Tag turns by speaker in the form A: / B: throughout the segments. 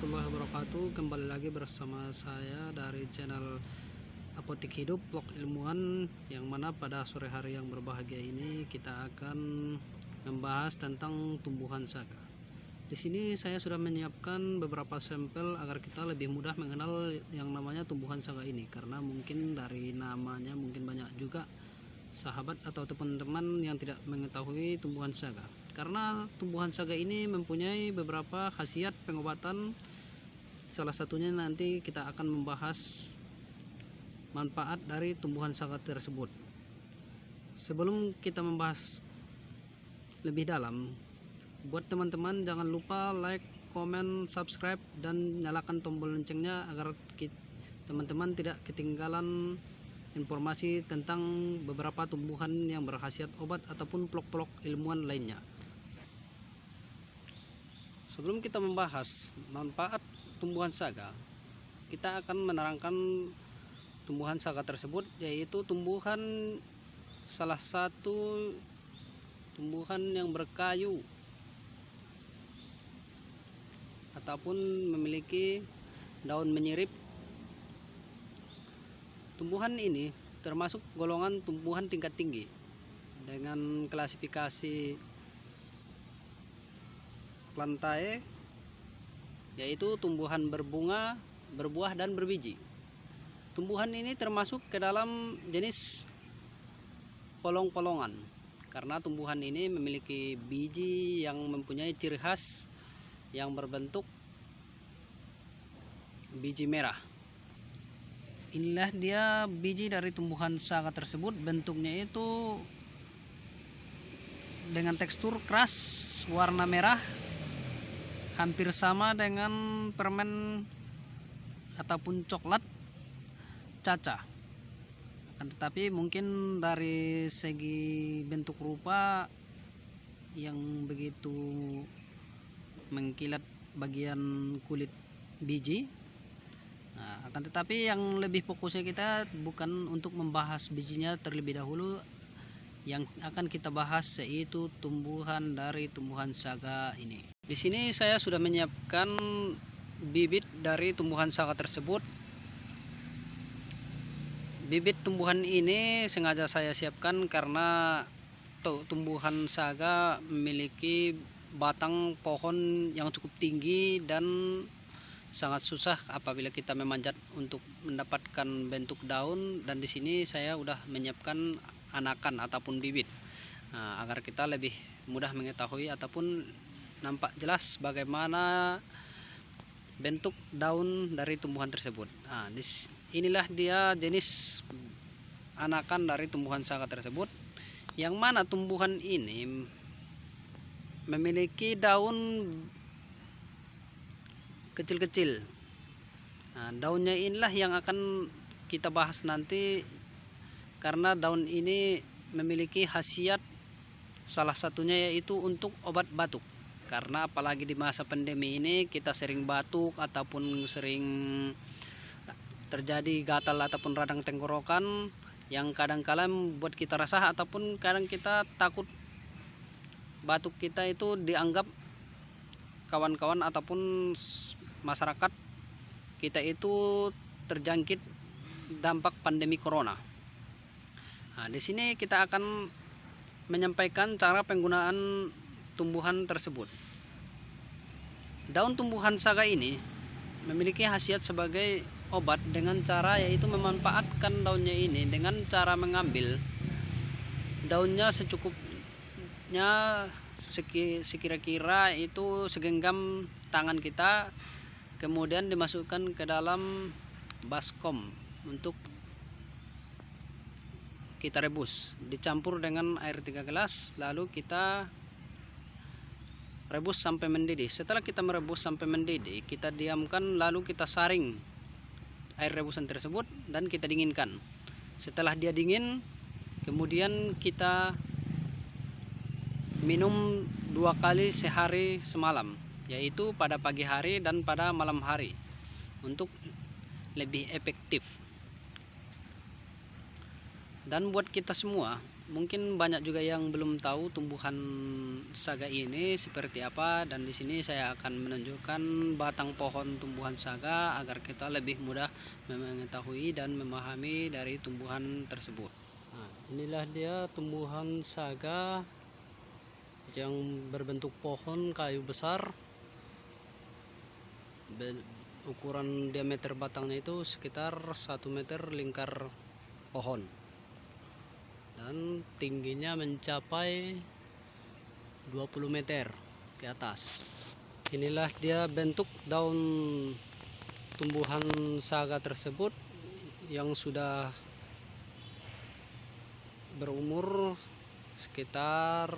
A: warahmatullahi wabarakatuh. Kembali lagi bersama saya dari channel Apotik Hidup Vlog Ilmuwan, yang mana pada sore hari yang berbahagia ini kita akan membahas tentang tumbuhan saga. Di sini saya sudah menyiapkan beberapa sampel agar kita lebih mudah mengenal yang namanya tumbuhan saga ini, karena mungkin dari namanya mungkin banyak juga sahabat atau teman-teman yang tidak mengetahui tumbuhan saga. Karena tumbuhan saga ini mempunyai beberapa khasiat pengobatan. Salah satunya nanti kita akan membahas manfaat dari tumbuhan saga tersebut. Sebelum kita membahas lebih dalam, buat teman-teman jangan lupa like, komen, subscribe, dan nyalakan tombol loncengnya agar teman-teman tidak ketinggalan informasi tentang beberapa tumbuhan yang berkhasiat obat ataupun vlog-vlog ilmuwan lainnya. Sebelum kita membahas manfaat tumbuhan saga, kita akan menerangkan tumbuhan saga tersebut, yaitu salah satu tumbuhan yang berkayu ataupun memiliki daun menyirip. Tumbuhan ini termasuk golongan tumbuhan tingkat tinggi dengan klasifikasi Plantae, yaitu tumbuhan berbunga, berbuah, dan berbiji. Tumbuhan ini termasuk ke dalam jenis polong-polongan, karena tumbuhan ini memiliki biji yang mempunyai ciri khas yang berbentuk biji merah. Inilah dia biji dari tumbuhan saga tersebut. Bentuknya itu dengan tekstur keras, warna merah, hampir sama dengan permen ataupun coklat caca. Akan tetapi mungkin dari segi bentuk rupa yang begitu mengkilat bagian kulit biji. Akan tetapi yang lebih fokusnya kita bukan untuk membahas bijinya terlebih dahulu. Yang akan kita bahas yaitu tumbuhan dari tumbuhan saga ini. Di sini saya sudah menyiapkan bibit dari tumbuhan saga tersebut. Bibit tumbuhan ini sengaja saya siapkan karena tumbuhan saga memiliki batang pohon yang cukup tinggi dan sangat susah apabila kita memanjat untuk mendapatkan bentuk daun, dan di sini saya sudah menyiapkan anakan ataupun bibit agar kita lebih mudah mengetahui ataupun nampak jelas bagaimana bentuk daun dari tumbuhan tersebut. Inilah dia jenis anakan dari tumbuhan saga tersebut, yang mana tumbuhan ini memiliki daun kecil-kecil. Daunnya inilah yang akan kita bahas nanti, karena daun ini memiliki khasiat salah satunya yaitu untuk obat batuk. Karena apalagi di masa pandemi ini kita sering batuk ataupun sering terjadi gatal ataupun radang tenggorokan yang kadang-kala membuat kita resah ataupun kadang kita takut batuk kita itu dianggap kawan-kawan ataupun masyarakat kita itu terjangkit dampak pandemi corona. Di sini kita akan menyampaikan cara penggunaan tumbuhan tersebut. Daun tumbuhan saga ini memiliki khasiat sebagai obat dengan cara yaitu memanfaatkan daunnya ini dengan cara mengambil daunnya secukupnya, sekira-kira itu segenggam tangan kita, kemudian dimasukkan ke dalam baskom untuk kita rebus, dicampur dengan air 3 gelas, lalu kita rebus sampai mendidih. Setelah kita merebus sampai mendidih, kita diamkan, lalu kita saring air rebusan tersebut dan kita dinginkan. Setelah dia dingin, kemudian kita minum 2 kali sehari semalam, yaitu pada pagi hari dan pada malam hari, untuk lebih efektif. Dan buat kita semua Mungkin banyak juga yang belum tahu tumbuhan saga ini seperti apa, dan di sini saya akan menunjukkan batang pohon tumbuhan saga agar kita lebih mudah mengetahui dan memahami dari tumbuhan tersebut. Nah, inilah dia tumbuhan saga yang berbentuk pohon kayu besar. Ukuran diameter batangnya itu sekitar 1 meter lingkar pohon, dan tingginya mencapai 20 meter ke atas. Inilah dia bentuk daun tumbuhan saga tersebut yang sudah berumur sekitar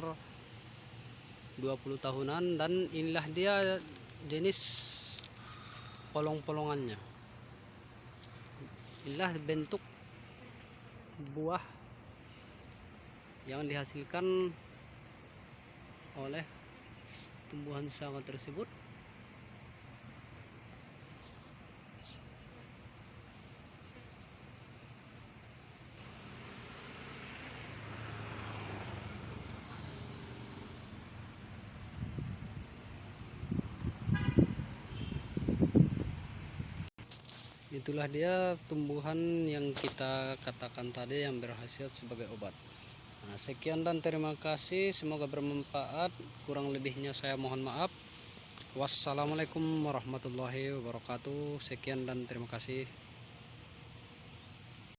A: 20 tahunan, dan inilah dia jenis polong-polongannya. Inilah bentuk buah yang dihasilkan oleh tumbuhan saga tersebut. Itulah dia tumbuhan yang kita katakan tadi yang berkhasiat sebagai obat. Nah, sekian dan terima kasih, semoga bermanfaat. Kurang lebihnya saya mohon maaf. Wassalamualaikum warahmatullahi wabarakatuh. Sekian dan terima kasih.